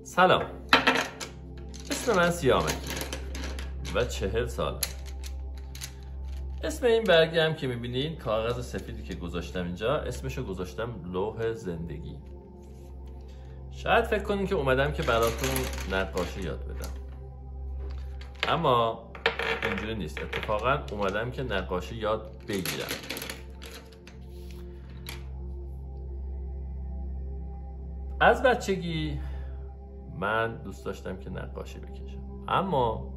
سلام، اسم من سیامه و 40 سال. اسم این برگی هم که میبینین، کاغذ سفیدی که گذاشتم اینجا، اسمشو گذاشتم لوح زندگی. شاید فکر کنین که اومدم که براتون نقاشی یاد بدم، اما اینجوری نیست. اتفاقا اومدم که نقاشی یاد بگیرم. از بچگی من دوست داشتم که نقاشی بکشم، اما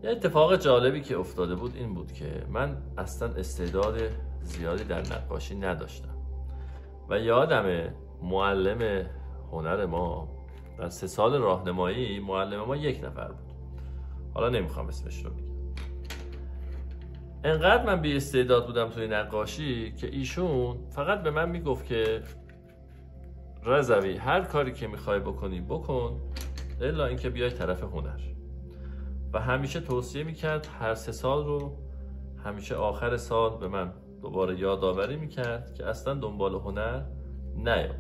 یه اتفاق جالبی که افتاده بود این بود که من اصلا استعداد زیادی در نقاشی نداشتم و یادمه معلم هنر ما در 3 سال راهنمایی معلم ما 1 نفر بود. حالا نمیخوام اسمش رو بگم. انقدر من بی استعداد بودم توی نقاشی که ایشون فقط به من میگفت که رضوی هر کاری که میخوای بکنی بکن، الا اینکه بیای طرف هنر. و همیشه توصیه میکرد هر 3 سال رو همیشه آخر سال به من دوباره یادآوری میکرد که اصلا دنبال هنر نیام.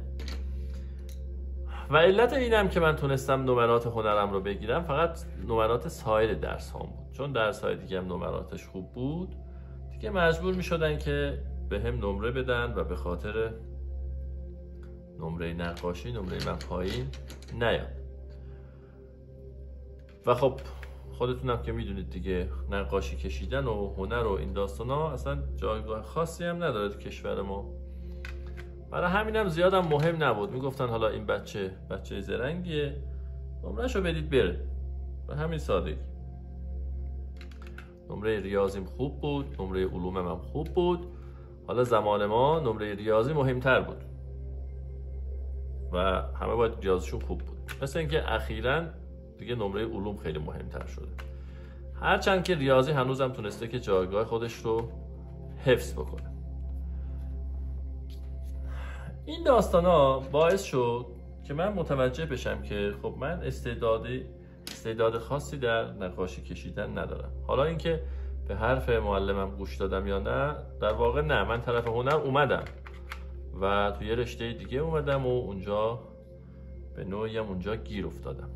و علت اینم که من تونستم نمرات هنرم رو بگیرم فقط نمرات سایر درس هم بود، چون درس های دیگه هم نمراتش خوب بود دیگه مجبور میشدن که به هم نمره بدن و به خاطر نمره نقاشی نمره من پایین نیاد. و خب خودتونم که میدونید دیگه، نقاشی کشیدن و هنر و این داستانا اصلا جایگاه خاصی هم نداره تو کشور ما. برای همینم زیادم مهم نبود. میگفتن حالا این بچه زرنگیه، نمرهشو بدید بره. به همین سادگی. نمره ریاضیم خوب بود، نمره علومم هم خوب بود. حالا زمان ما نمره ریاضی مهمتر بود و همه باید ریاضیشون خوب بود. مثل اینکه اخیراً دیگه نمره علوم خیلی مهمتر شده، هرچند که ریاضی هنوزم تونسته که جایگاه خودش رو حفظ بکنه. این داستانا باعث شد که من متوجه بشم که خب من استعداد خاصی در نقاشی کشیدن ندارم. حالا اینکه به حرف معلمم گوش دادم یا نه، در واقع نه، من طرف هنر اومدم و توی یه رشته دیگه اومدم و اونجا به نوعی هم اونجا گیر افتادم.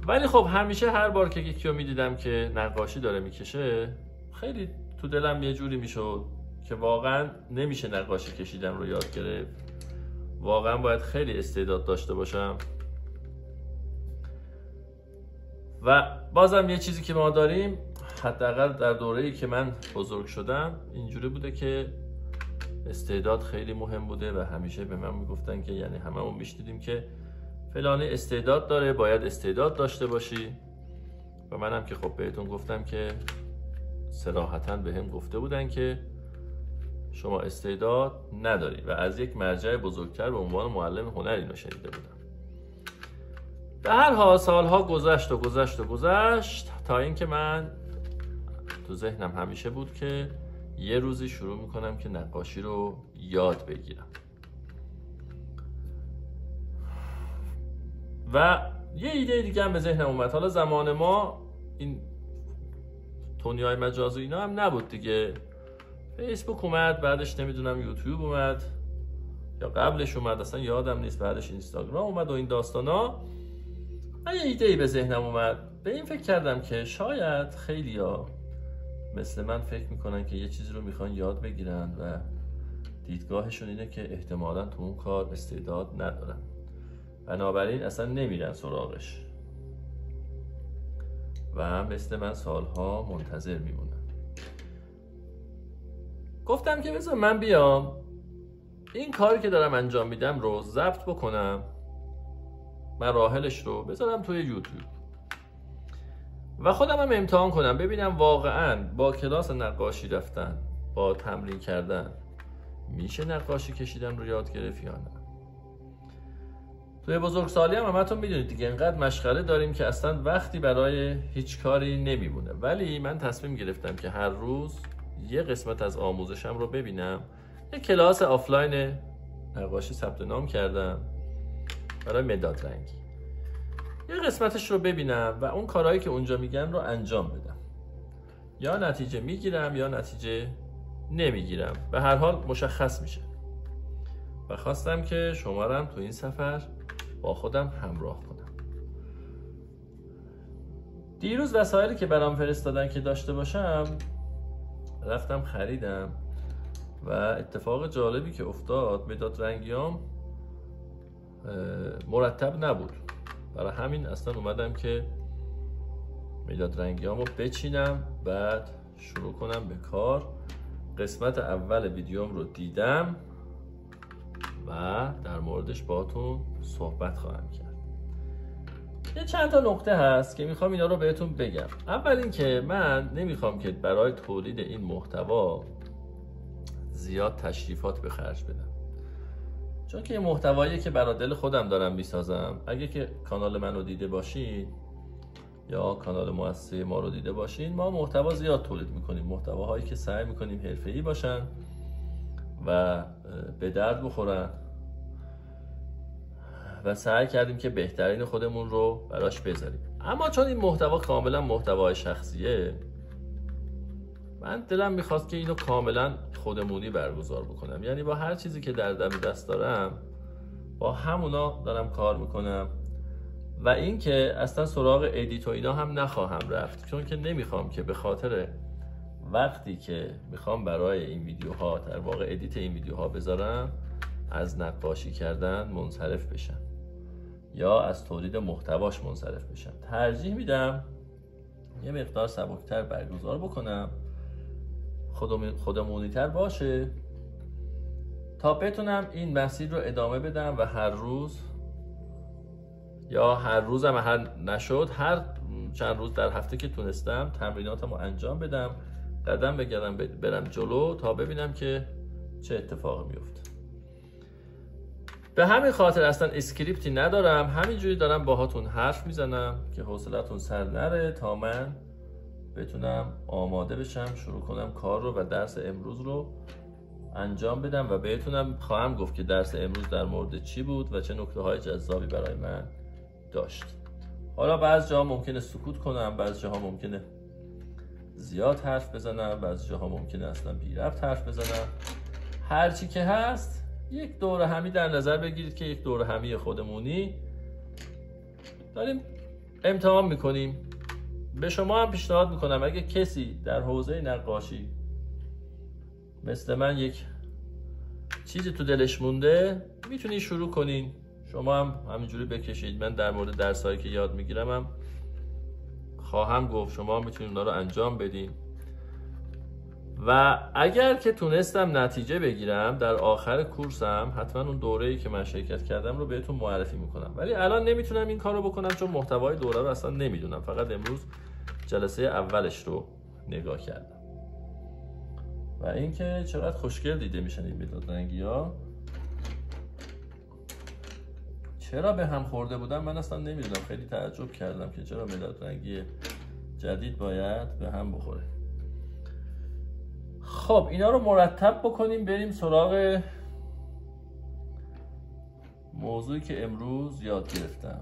ولی خب همیشه هر بار که یکی رو میدیدم که نقاشی داره میکشه، خیلی تو دلم یه جوری میشد که واقعا نمیشه نقاشی کشیدن رو یاد گرفت. واقعا باید خیلی استعداد داشته باشم. و بازم یه چیزی که ما داریم، حداقل در دوره‌ای که من بزرگ شدم اینجوری بوده که استعداد خیلی مهم بوده و همیشه به من میگفتن که، یعنی هممون میشنیدیم که فلانی استعداد داره، باید استعداد داشته باشی. و منم که خب بهتون گفتم که صراحتاً به هم گفته بودن که شما استعداد نداری و از یک مرجع بزرگتر به عنوان معلم هنر اینو شنیده بودم. به هر حال سالها گذشت تا اینکه من تو ذهنم همیشه بود که یه روزی شروع میکنم که نقاشی رو یاد بگیرم. و یه ایده دیگه هم به ذهنم اومد. حالا زمان ما این دنیای مجازی اینا هم نبود دیگه. فیسبوک اومد، بعدش نمیدونم یوتیوب اومد یا قبلش اومد، اصلا یادم نیست، بعدش اینستاگرام اومد و این داستانا. من یه ایده به ذهنم اومد. به این فکر کردم که شاید خیلیا مثل من فکر میکنن که یه چیزی رو میخوان یاد بگیرن و دیدگاهشون اینه که احتمالاً تو اون کار استعداد ندارن، بنابراین اصلا نمیرن سراغش و هم مثل من سالها منتظر میمونن. گفتم که بذار من بیام این کاری که دارم انجام میدم رو ضبط بکنم، مراحلش رو بذارم توی یوتیوب و خودم هم امتحان کنم، ببینم واقعا با کلاس نقاشی رفتن، با تمرین کردن میشه نقاشی کشیدن رو یاد گرفت یا نه. توی بزرگسالی هم همتون میدونید دیگه، انقدر مشغله داریم که اصلا وقتی برای هیچ کاری نمیمونه. ولی من تصمیم گرفتم که هر روز یه قسمت از آموزشم رو ببینم. یه کلاس آفلاین نقاشی ثبت نام کردم برای مداد رنگی، یه قسمتش رو ببینم و اون کارهایی که اونجا میگن رو انجام بدم. یا نتیجه میگیرم یا نتیجه نمیگیرم، به هر حال مشخص میشه. و خواستم که شما رو هم تو این سفر با خودم همراه کنم. دیروز وسایلی که برام فرستادن که داشته باشم رفتم خریدم و اتفاق جالبی که افتاد، مداد رنگیام مرتب نبود، برای همین اصلا اومدم که مداد رنگیامو بچینم بعد شروع کنم به کار. قسمت اول ویدیوم رو دیدم و در موردش باهاتون صحبت خواهم کرد. یه چند تا نکته هست که میخوام اینا رو بهتون بگم. اول اینکه من نمیخوام که برای تولید این محتوا زیاد تشریفات به خرج بدم، چون که این محتوایی که برای دل خودم دارم میسازم. اگه که کانال من رو دیده باشین یا کانال مؤسسه ما رو دیده باشین، ما محتوا زیاد تولید میکنیم، محتواهایی که سعی میکنیم حرفه‌ای باشن و به درد بخورن و سعی کردیم که بهترین خودمون رو براش بذاریم. اما چون این محتوا کاملا محتوای شخصیه، من دلم میخواست که اینو کاملا خودمونی برگزار بکنم، یعنی با هر چیزی که در دم دست دارم با همونا دارم کار میکنم و این که اصلا سراغ ادیت و اینا هم نخواهم رفت، چون که نمیخوام که به خاطر وقتی که میخوام برای این ویدیوها در واقع ادیت این ویدیوها بذارم از نقاشی کردن منصرف بشم یا از تولید محتواش منصرف بشم. ترجیح میدم یه مقدار سبکتر برگزار بکنم، خودمونی‌تر باشه تا بتونم این مسیر رو ادامه بدم و هر روز یا هر روزم هر نشد هر چند روز در هفته که تونستم تمریناتمو انجام بدم، قدم به قدم برم جلو تا ببینم که چه اتفاقی میفته. به همین خاطر اصلا اسکریپتی ندارم، همینجوری دارم باهاتون حرف میزنم که حوصلتون سر نره تا من بتونم آماده بشم شروع کنم کار رو و درس امروز رو انجام بدم و بهتونم خواهم گفت که درس امروز در مورد چی بود و چه نکته های جذابی برای من داشت. حالا بعضی جاها ممکنه سکوت کنم، بعضی جاها ممکنه زیاد حرف بزنم، بعضی جاها ممکنه اصلا بی ربط حرف بزنم. هر چی که هست یک دوره همی در نظر بگیرید که یک دوره همی خودمونی داریم امتحان میکنیم. به شما هم پیشنهاد میکنم اگه کسی در حوزه نقاشی مثل من یک چیزی تو دلش مونده میتونی شروع کنین، شما هم همینجوری بکشید. من در مورد درسایی که یاد میگیرم هم خواهم گفت، شما میتونید اونا رو انجام بدین و اگر که تونستم نتیجه بگیرم در آخر کورسم حتما اون دوره‌ای که من شرکت کردم رو بهتون معرفی میکنم. ولی الان نمیتونم این کار رو بکنم چون محتوای دوره رو اصلا نمیدونم، فقط امروز جلسه اولش رو نگاه کردم. و اینکه چقدر خوشگل دیده میشن این مداد رنگی‌ها، چرا به هم خورده بودن من اصلا نمیدونم. خیلی تعجب کردم که چرا مداد رنگی جدید باید به هم بخوره. خب اینا رو مرتب بکنیم، بریم سراغ موضوعی که امروز یاد گرفتم.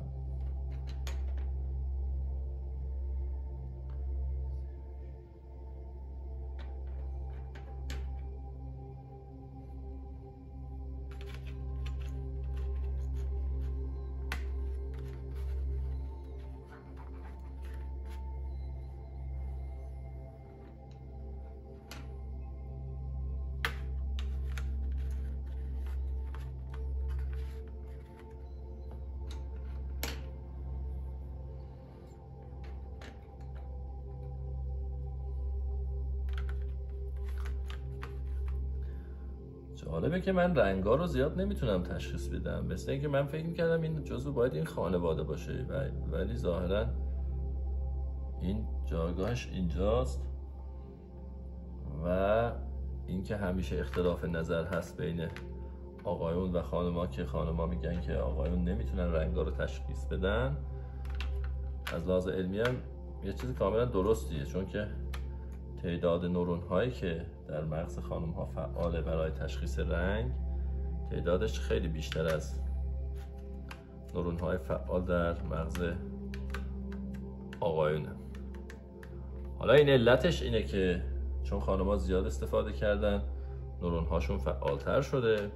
جالبه که من رنگا رو زیاد نمیتونم تشخیص بدم، مثل اینکه من فکر میکردم این جزو باید این خانواده باشه ولی ظاهرا این جایگاهش اینجاست و اینکه همیشه اختلاف نظر هست بین آقایون و خانما که خانما میگن که آقایون نمیتونن رنگا رو تشخیص بدن. از لحاظ علمی هم یه چیز کاملا درستیه، چون که تعداد نورون هایی که در مغز خانم ها فعاله برای تشخیص رنگ تعدادش خیلی بیشتر از نورون های فعال در مغز آقایونه. حالا این علتش اینه که چون خانم ها زیاد استفاده کردن نورون هاشون فعالتر شده،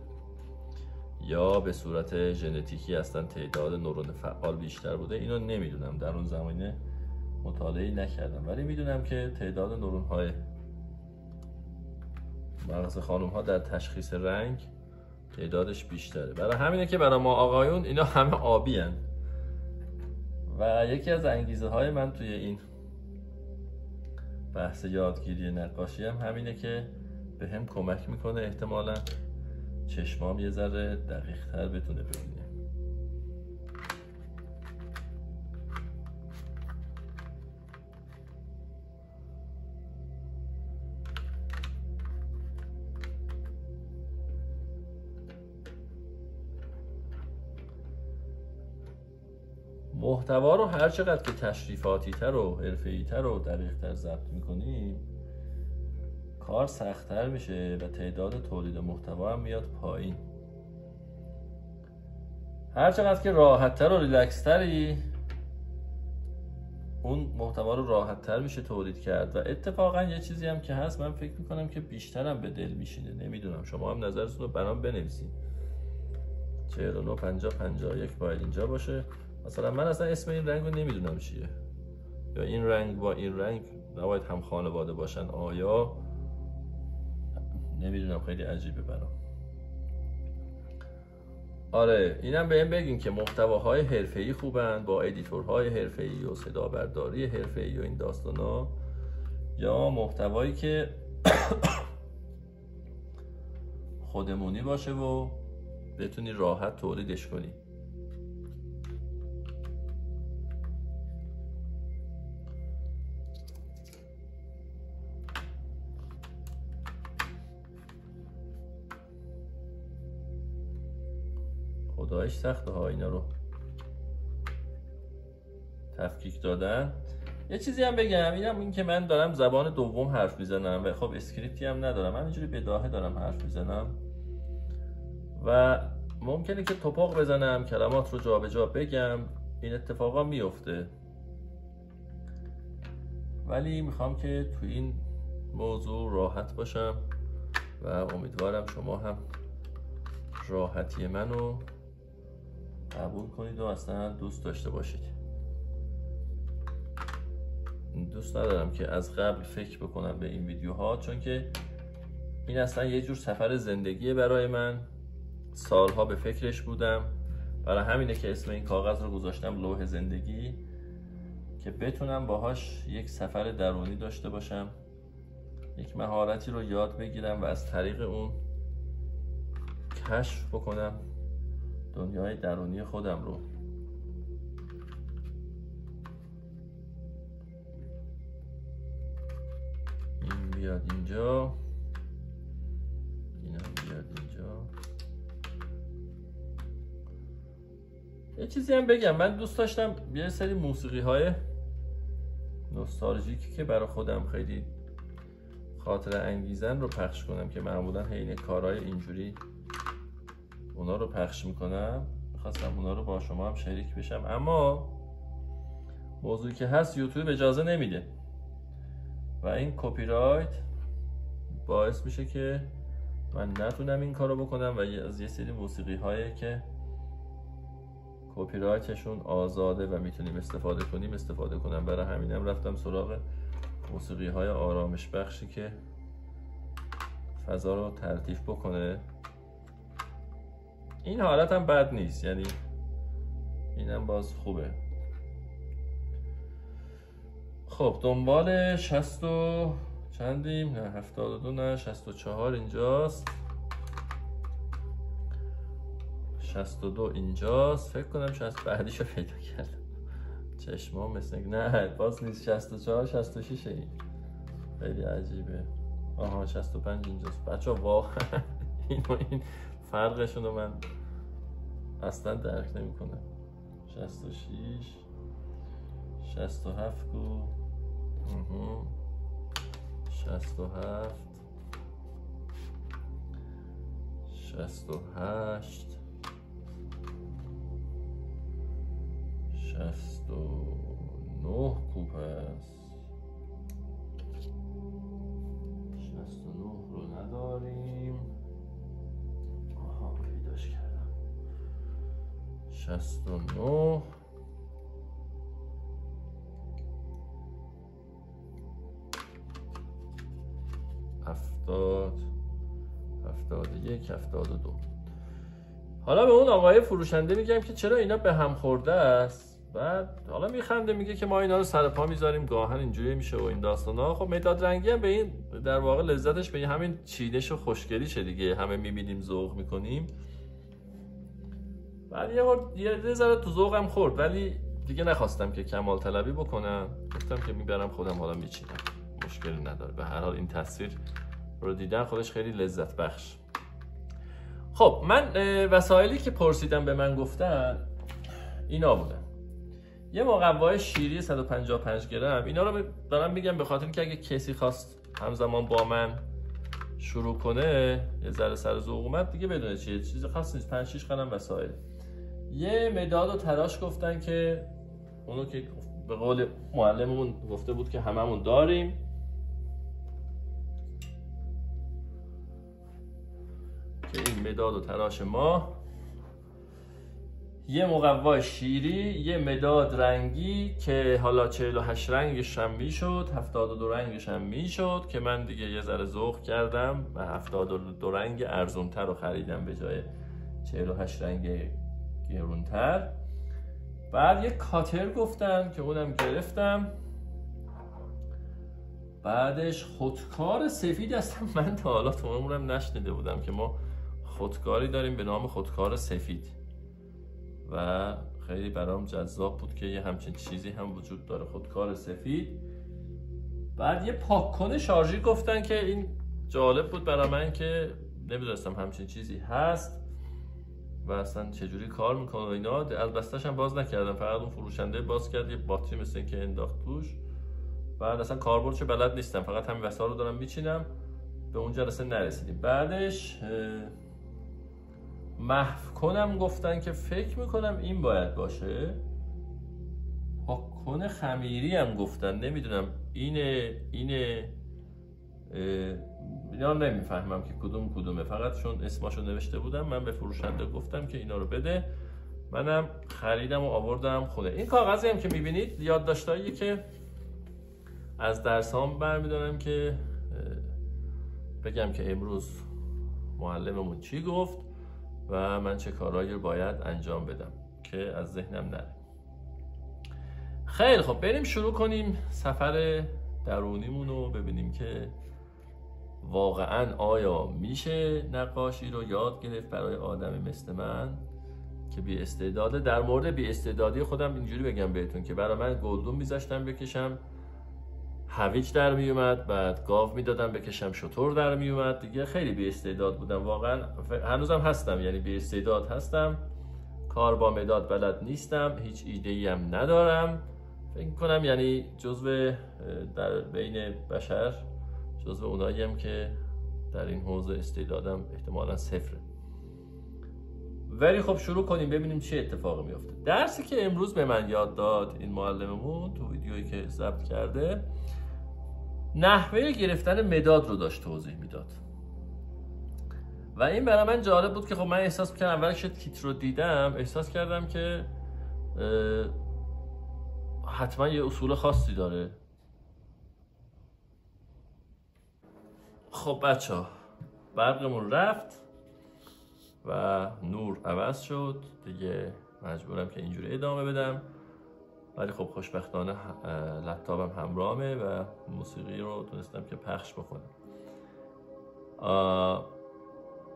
یا به صورت ژنتیکی اصلا تعداد نورون فعال بیشتر بوده، اینو نمیدونم، در اون زمینه مطالعه نکردم، ولی میدونم که تعداد نورون های مغز خانم ها در تشخیص رنگ تعدادش بیشتره. برای همینه که برای ما آقایون اینا همه آبی هن. و یکی از انگیزه های من توی این بحث یادگیری نقاشی هم همینه که به هم کمک میکنه احتمالاً چشمام یه ذره دقیق تر بتونه ببینه. محتوا رو هر چقدر که تشریفاتی تر و حرفه‌ای تر و دقیق تر ضبط میکنیم کار سخت‌تر میشه و تعداد تولید محتوا هم میاد پایین. هر چقدر که راحت‌تر و ریلکس‌تری اون محتوا رو راحت‌تر میشه تولید کرد. و اتفاقا یه چیزی هم که هست، من فکر میکنم که بیشترم به دل میشینه، نمیدونم شما هم نظرتون رو برام بنویسین. 49 50 51 باید اینجا باشه. مثلا من اصلا اسم این رنگ رو نمیدونم چیه، یا این رنگ با این رنگ نباید هم خانواده باشن، آیا نمیدونم، خیلی عجیبه برام. آره اینم بهم بگین که محتواهای حرفه‌ای خوبن با ادیتورهای حرفه‌ای و صدا برداری حرفه‌ای و این داستانا، یا محتوایی که خودمونی باشه و بتونی راحت تولیدش کنی. خدایش سخته ها اینا رو تفکیک دادن. یه چیزی هم بگم، این که من دارم زبان دوم حرف میزنم و خب اسکریپتی هم ندارم، من اینجوری بداهه دارم حرف میزنم و ممکنه که توپاق بزنم، کلمات رو جابجا بگم، این اتفاقا میفته. ولی میخوام که تو این موضوع راحت باشم و امیدوارم شما هم راحتی منو قبول کنید و اصلا دوست داشته باشید. دوست ندارم که از قبل فکر بکنم به این ویدیوها، چون که این اصلا یه جور سفر زندگیه برای من، سالها به فکرش بودم، برای همینه که اسم این کاغذ رو گذاشتم لوح زندگی، که بتونم باهاش یک سفر درونی داشته باشم، یک مهارتی رو یاد بگیرم و از طریق اون کشف بکنم دنیای درونی خودم رو. این بیاد اینجا، اینم بیاد اینجا. یه چیزی هم بگم، من دوست داشتم یه سری موسیقی های نوستالژیکی که برای خودم خیلی خاطره انگیزن رو پخش کنم، که معمولا حین کارهای اینجوری اونا رو پخش میکنم. میخواستم اونا رو با شما هم شریک بشم، اما موضوعی که هست یوتیوب اجازه نمیده و این کپی رایت باعث میشه که من نتونم این کارو بکنم و از یه سری موسیقی هایی که کپی رایتشون آزاده و میتونیم استفاده کنیم استفاده کنم. برای همینم رفتم سراغ موسیقی های آرامش بخشی که فضا رو تلطیف بکنه. این حالت هم بد نیست، یعنی اینم باز خوبه. خب دنبال 60 و چندیم؟ نه 72 نه 64 اینجاست، 62 اینجاست، فکر کنم 60 بعدیشو پیدا کردم. چشمام مثل نه باز نیست، 64 66 این خیلی عجیبه. آها 65 اینجاست. بچه واقعا این فرقشون رو من اصلا درک نمی کنم. 66 67 کو 67 68 69 خوب هست. 69 رو نداریم. آها پیداش کردم. 69 70 71 72. حالا به اون آقای فروشنده میگم که چرا اینا به هم خورده است. بعد حالا میخنده میگه که ما اینا رو سر پا میذاریم گاهن اینجوری میشه و این داستانا. خب مداد رنگی هم به این در واقع لذتش به همین چینش و خوشگلیشه دیگه، همه میبینیم ذوق میکنیم. بعد یه ذره تو ذوقم خورد، ولی دیگه نخواستم که کمال طلبی بکنم، گفتم که میبرم خودم حالا میچینم، مشکلی نداره. به هر حال این تصویر رو دیدن خودش خیلی لذت بخش. خب من وسایلی که پرسیدم به من گفتن اینا بودن: یه مقوای شیری 155 گرم. اینا رو دارم میگم به خاطر اینکه اگه کسی خواست همزمان با من شروع کنه، یه ذره سر ذوق اومد دیگه، بدونه چیه، چیز خاص نیست، 5 6 قلم وسایل. یه مداد و تراش گفتن که اونو که به قول معلممون گفته بود که هممون داریم، که این مداد و تراش ما. یه مقوای شیری، یه مداد رنگی که حالا 48 رنگش هم میشد، 72 رنگش هم میشد، که من دیگه یه ذره ذوق کردم و 72 رنگ ارزونتر رو خریدم به جای 48 رنگ گرونتر. بعد یه کاتر گفتن که اونم گرفتم. بعدش خودکار سفید هستم. من تا حالا تو عمرم نشنیده بودم که ما خودکاری داریم به نام خودکار سفید و خیلی برام جذاب بود که یه همچین چیزی هم وجود داره، خودکار سفید. بعد یه پاککن شارژی گفتن که این جالب بود برای من که نمیدونستم همچین چیزی هست و اصلا چجوری کار میکنه و اینا. از بستش هم باز نکردم، فقط اون فروشنده باز کرد، یه باتری مثل این که انداخت توش. بعد اصلا کاربردشو بلد نیستم، فقط همین وسایل رو دارم میچینم، به اون جلسه نرسیدیم. بعدش محو کنم گفتن که فکر میکنم این باید باشه. پاککن خمیری هم گفتن، نمیدونم اینه اینا نمیفهمم که کدومه، فقط چون اسماشو نوشته بودم من به فروشنده گفتم که اینا رو بده، منم خریدم و آوردم خونه. این کاغذی هم که میبینید یادداشتاییه که از درسام برمیدارم که بگم که امروز معلممون چی گفت و من چه کارهایی رو باید انجام بدم که از ذهنم نره. خیلی خب بریم شروع کنیم سفر درونیمون رو، ببینیم که واقعا آیا میشه نقاشی رو یاد گرفت برای آدمی مثل من که بی استعداده. در مورد بی استعدادی خودم اینجوری بگم بهتون که برای من گلدون میذاشتم بکشم هویج در میومد، بعد گاو میدادم بکشم شتر در میومد دیگه. خیلی بی استعداد بودم واقعا، هنوزم هستم، یعنی بی استعداد هستم، کار با مداد بلد نیستم، هیچ ایده‌ای هم ندارم. فکر کنم یعنی جزو در بین بشر جزو اوناییم که در این حوزه استعدادم احتمالاً صفره. ولی خب شروع کنیم ببینیم چه اتفاقی میفته. درسی که امروز به من یاد داد این معلممون تو ویدیویی که ضبط کرده، نحوه گرفتن مداد رو داشت توضیح میداد و این برای من جالب بود که خب من احساس می‌کردم اول که کیت رو دیدم احساس کردم که حتما یه اصول خاصی داره. خب بچه‌ها برقمون رفت و نور عوض شد دیگه، مجبورم که اینجوری ادامه بدم، ولی خب خوشبختانه لپتاپم همراهمه و موسیقی رو تونستم که پخش بکنم.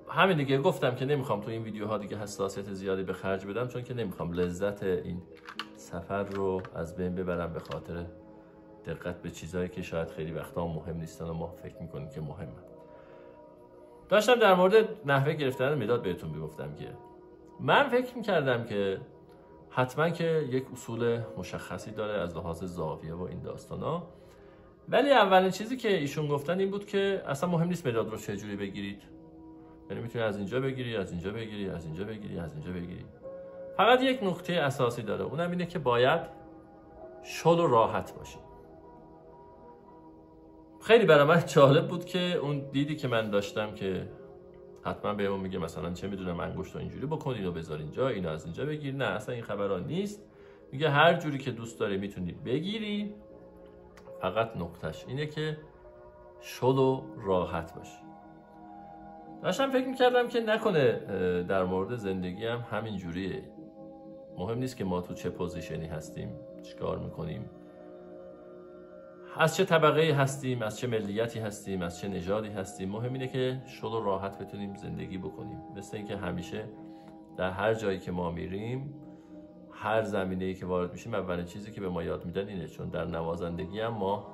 همین دیگه، گفتم که نمیخوام تو این ویدیوها دیگه حساسیت زیادی به خرج بدم، چون که نمیخوام لذت این سفر رو از بین ببرم به خاطر دقت به چیزهایی که شاید خیلی وقتا مهم نیستن و ما فکر میکنیم که مهمه. داشتم در مورد نحوه گرفتن مداد بهتون میگفتم که من فکر میکردم که حتما که یک اصول مشخصی داره از لحاظ زاویه و این داستانا، ولی اولین چیزی که ایشون گفتن این بود که اصلا مهم نیست مداد رو چجوری بگیرید، یعنی میتونی از اینجا بگیری، از اینجا بگیری، از اینجا بگیری، از اینجا بگیری. فقط یک نقطه اساسی داره، اونم اینه که باید شل و راحت باشی. خیلی برای من جالب بود که اون دیدی که من داشتم که حتما بهمون میگه مثلا چه میدونم انگشت رو اینجوری بکن، اینو بذار اینجا، اینو از اینجا بگیر. نه، اصلا این خبرها نیست. میگه هر جوری که دوست داری میتونی بگیری، فقط نقطش اینه که شل و راحت باشی. داشتم فکر میکردم که نکنه در مورد زندگی هم همین جوریه. مهم نیست که ما تو چه پوزیشنی هستیم، چیکار میکنیم، از چه طبقه هستیم، از چه ملیتی هستیم، از چه نژادی هستیم. مهم اینه که شل و راحت بتونیم زندگی بکنیم. مثل اینکه همیشه در هر جایی که ما میریم، هر زمینه‌ای که وارد میشیم، اولین چیزی که به ما یاد میدن اینه. چون در نوازندگی هم ما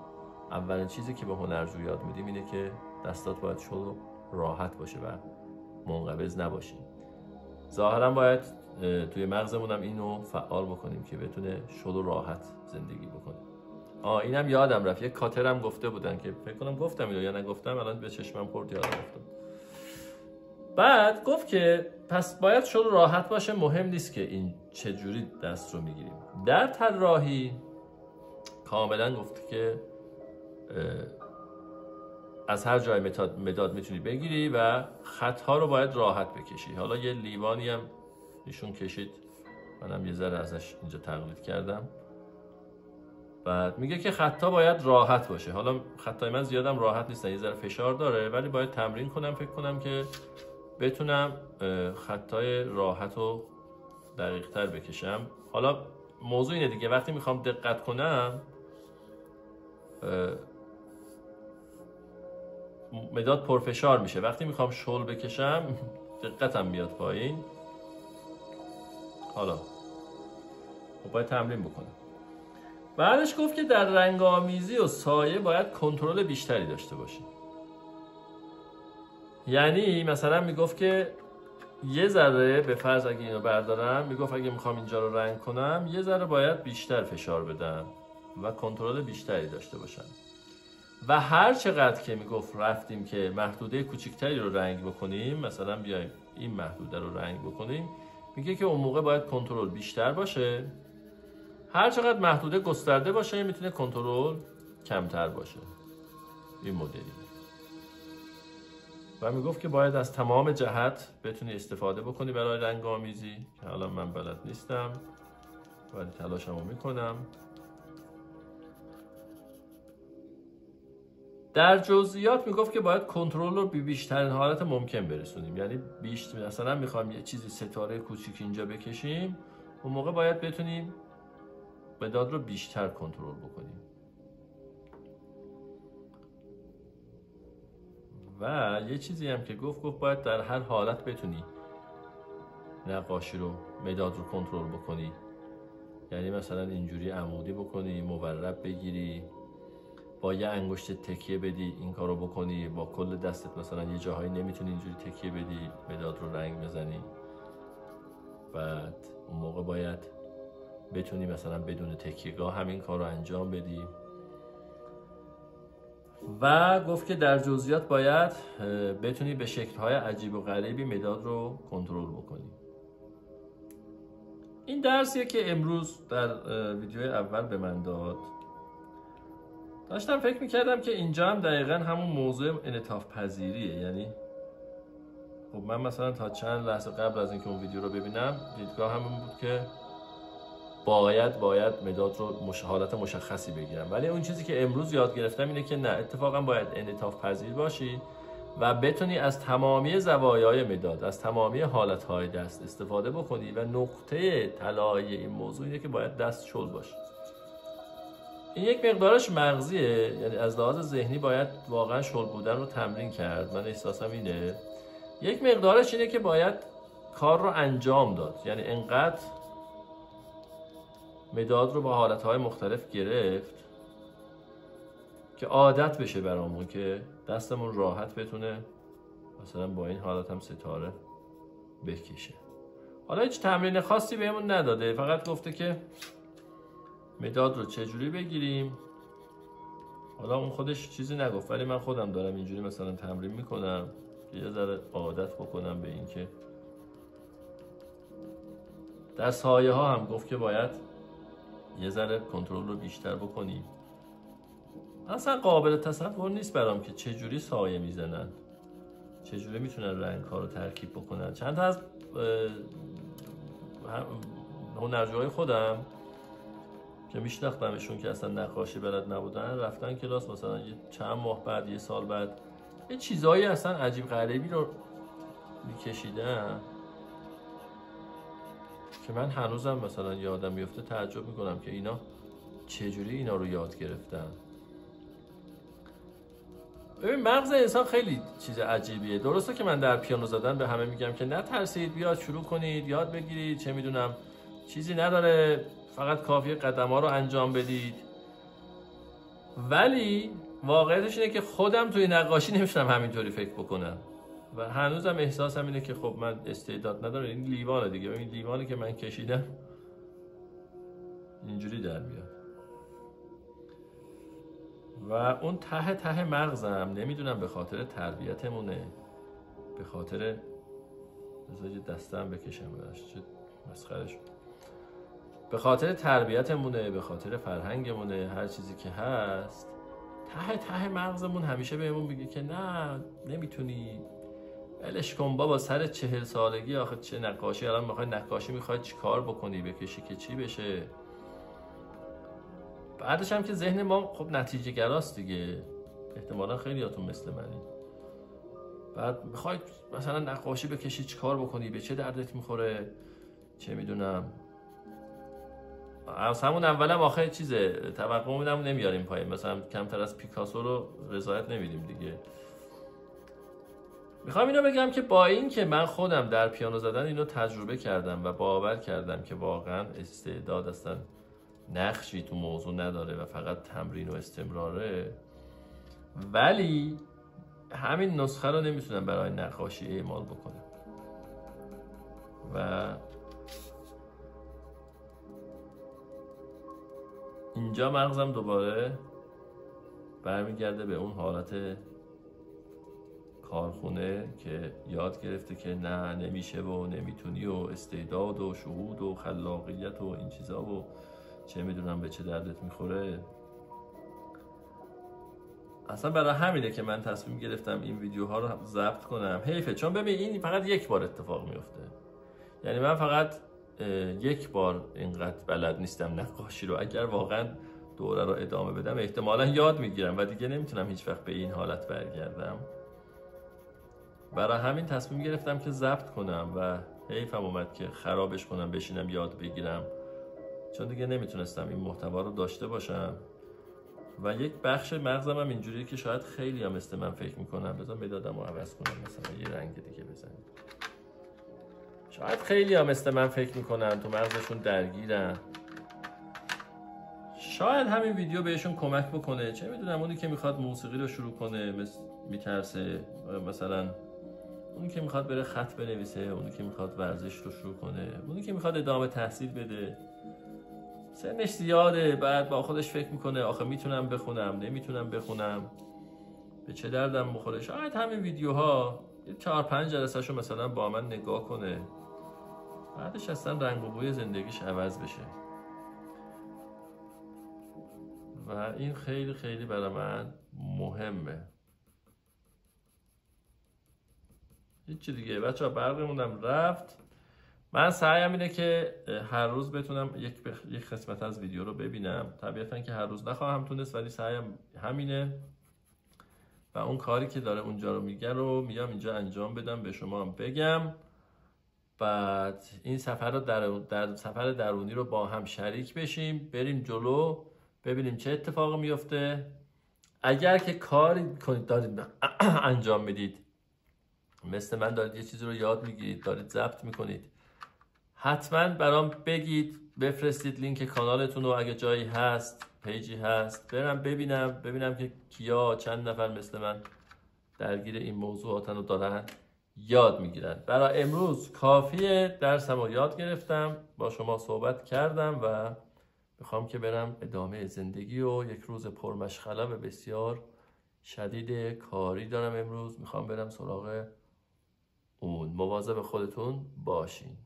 اولین چیزی که به هنرجو یاد میدیم اینه که دستات باید شل و راحت باشه و منقبض نباشیم. ظاهرا باید توی مغزمون هم اینو فعال بکنیم که بتونه شل و راحت زندگی بکنه. اینم یادم رفت، یک کاترم گفته بودن که فکر کنم گفتم اینو یا نگفتم، الان به چشمم خورد یادم افتاد. بعد گفت که پس باید شل و راحت باشه، مهم نیست که این چه جوری دست رو میگیریم. در طراحی کاملا گفته که از هر جای مداد میتونی بگیری و خطها رو باید راحت بکشی. حالا یه لیوانی هم ایشون کشید، منم یه ذره ازش اینجا تقلید کردم. بعد میگه که خطا باید راحت باشه. حالا خطای من زیادم راحت نیستن، یه ذره فشار داره، ولی باید تمرین کنم، فکر کنم که بتونم خطای راحت رو دقیق تر بکشم. حالا موضوع اینه دیگه، وقتی میخوام دقت کنم مداد پرفشار میشه، وقتی میخوام شل بکشم دقتم میاد پایین. حالا باید تمرین بکنم. بعدش گفت که در رنگ‌آمیزی و سایه باید کنترل بیشتری داشته باشی. یعنی مثلا میگفت که یه ذره، به فرض اگه اینو بردارم، میگفت اگه میخوام اینجا رو رنگ کنم یه ذره باید بیشتر فشار بدم و کنترل بیشتری داشته باشم. و هر چقدر که میگفت رفتیم که محدوده کوچکتری رو رنگ بکنیم، مثلا بیایم این محدوده رو رنگ بکنیم، میگه که اون موقع باید کنترل بیشتر باشه. هر چقدر محدوده گسترده باشه میتونه کنترل کمتر باشه. این مدلی. و میگفت که باید از تمام جهت بتونی استفاده بکنی برای رنگ آمیزی، که حالا من بلد نیستم ولی تلاشمو میکنم. در جزئیات میگفت که باید کنترل رو به بیشترین حالت ممکن برسونیم. یعنی مثلا میخوام یه چیزی ستاره کوچیک اینجا بکشیم، اون موقع باید بتونیم مداد رو بیشتر کنترل بکنیم. و یه چیزی هم که گفت باید در هر حالت بتونی نقاشی رو، مداد رو کنترل بکنی. یعنی مثلا اینجوری عمودی بکنی، مورب بگیری، با یه انگشت تکیه بدی این کارو بکنی، با کل دستت مثلا یه جاهایی نمیتونی اینجوری تکیه بدی مداد رو رنگ بزنی. بعد اون موقع باید بتونی مثلا بدون تکیه‌گاه همین کار رو انجام بدی. و گفت که در جزئیات باید بتونی به شکل‌های عجیب و غریبی مداد رو کنترل بکنی. این درسیه که امروز در ویدیو اول به من داد. داشتم فکر میکردم که اینجا هم دقیقا همون موضوع انعطاف پذیریه. یعنی خب من مثلا تا چند لحظه قبل از اینکه اون ویدیو رو ببینم دیدگاه همون بود که باید مداد رو حالت مشخصی بگیرم، ولی اون چیزی که امروز یاد گرفتم اینه که نه، اتفاقا باید انعطاف پذیر باشی و بتونی از تمامی زوایای مداد، از تمامی حالتهای دست استفاده بکنی. و نقطه طلایی این موضوع اینه که باید دست شل باشه. این یک مقدارش مغزیه، یعنی از لحاظ ذهنی باید واقعا شل بودن رو تمرین کرد. من احساسم اینه. یک مقدارش اینه که باید کار رو انجام داد، یعنی انقدر مداد رو با حالتهای مختلف گرفت که عادت بشه برامون که دستمون راحت بتونه مثلا با این حالت هم ستاره بکشه. حالا هیچ تمرین خاصی بهمون نداده، فقط گفته که مداد رو چجوری بگیریم. حالا اون خودش چیزی نگفت، ولی من خودم دارم اینجوری مثلا تمرین میکنم که یه ذره عادت بکنم به این که در سایه ها هم گفت که باید یه ذره کنترل رو بیشتر بکنیم. اصلا قابل تصور نیست برام که چجوری سایه میزنن، چجوری میتونن رنگ ها رو ترکیب بکنن. چند تا از هنرجوهای خودم که میشناختمشون که اصلا نقاشی بلد نبودن، رفتن کلاس مثلا چند ماه بعد، یه سال بعد، یه چیزایی اصلا عجیب غریبی رو میکشیدن که من هنوزم مثلا یادم میفته تعجب میکنم که اینا چجوری اینا رو یاد گرفتن. ببین مغز انسان خیلی چیز عجیبیه. درسته که من در پیانو زدن به همه میگم که نترسید، بیاد شروع کنید، یاد بگیرید، چه میدونم چیزی نداره، فقط کافیه قدم‌ها رو انجام بدید. ولی واقعیتش اینه که خودم توی نقاشی نمیشنم همینطوری فکر بکنم و هنوزم احساسم اینه که خب من استعداد ندارم. این لیوانه دیگه، این لیوانی که من کشیدم اینجوری در میاد. و اون ته مغزم نمیدونم به خاطر تربیتمونه، به خاطر بذارید دستم بکشم براش چه مسخره شد، به خاطر تربیتمونه، به خاطر فرهنگمونه، هر چیزی که هست، ته مغزمون همیشه بهمون میگه که نه نمیتونی، ولش کن بابا، سر 40 سالگی آخه چه نقاشی، الان میخوای نقاشی میخوای چی کار بکنی، بکشی که چی بشه. بعدش هم که ذهن ما خب نتیجه گراست دیگه، احتمالا خیلیاتون مثل منی. بعد میخوای مثلا نقاشی بکشی چی کار بکنی، به چه دردت میخوره، چه میدونم. از همون اولم آخه چیزه توقع میدم نمیاریم پایین، مثلا کمتر از پیکاسو رو رضایت نمیدیم دیگه. میخوام اینو بگم که با این که من خودم در پیانو زدن اینو تجربه کردم و باور کردم که واقعا استعداد اصلا نقشی تو موضوع نداره و فقط تمرین و استمراره، ولی همین نسخه رو نمیتونم برای نقاشی اعمال بکنم و اینجا مغزم دوباره برمیگرده به اون حالت کارخونه که یاد گرفته که نه نمیشه و نمیتونی و استعداد و شهود و خلاقیت و این چیزا و چه میدونم به چه دردت میخوره. اصلا برای همینه که من تصمیم گرفتم این ویدیوها رو ضبط کنم. حیفه، چون ببین این فقط یک بار اتفاق میفته، یعنی من فقط یک بار اینقدر بلد نیستم نقاشی رو. اگر واقعا دوره رو ادامه بدم احتمالا یاد میگیرم و دیگه نمیتونم هیچ وقت به این حالت برگردم. برای همین تصمیم گرفتم که ضبط کنم و حیفم اومد که خرابش کنم بشینم یاد بگیرم، چون دیگه نمیتونستم این محتوا رو داشته باشم. و یک بخش مغزم هم اینجوریه که شاید خیلی هم مثل من فکر میکنم. بذار مدادم رو عوض کنم، مثلا یه رنگ دیگه بزنیم. شاید خیلی هم مثل من فکر میکنن، تو مغزشون درگیرن. شاید همین ویدیو بهشون کمک بکنه، چه میدونم. اونی که میخواد موسیقی رو شروع کنه میترسه، مثلا اونی که میخواد بره خط بنویسه، اونی که میخواد ورزش رو شروع کنه، اونی که میخواد ادامه تحصیل بده، سنش زیاده، بعد با خودش فکر میکنه آخه میتونم بخونم نمیتونم بخونم، به چه دردم بخوره. شاید همین ویدیوها 4-5 جلسه شو مثلا با من نگاه کنه، بعدش اصلا رنگ و بوی زندگیش عوض بشه. و این خیلی خیلی برای من مهمه. هیچی دیگه بچه‌ها، برقمونم رفت. من سعیم اینه که هر روز بتونم یک قسمت از ویدیو رو ببینم. طبیعتاً که هر روز نخواهم تونست، ولی سعیم همینه و اون کاری که داره اونجا رو میگه رو میام اینجا انجام بدم، به شما هم بگم. بعد این سفر رو در سفر درونی رو با هم شریک بشیم، بریم جلو، ببینیم چه اتفاقی میفته. اگر که کاری دارید انجام میدید، مثل من دارید یه چیزی رو یاد میگیرید، دارید ضبط میکنید، حتما برام بگید، بفرستید لینک کانالتون رو اگه جایی هست، پیجی هست، برم ببینم که کیا چند نفر مثل من درگیر این موضوعاتن و دارن یاد میگیرن. برای امروز کافیه، درسم رو یاد گرفتم، با شما صحبت کردم و میخوام که برم ادامه زندگی و یک روز پرمشغله و بسیار شدید کاری دارم امروز، میخوام برم سراغ اون. مواظب خودتون باشین.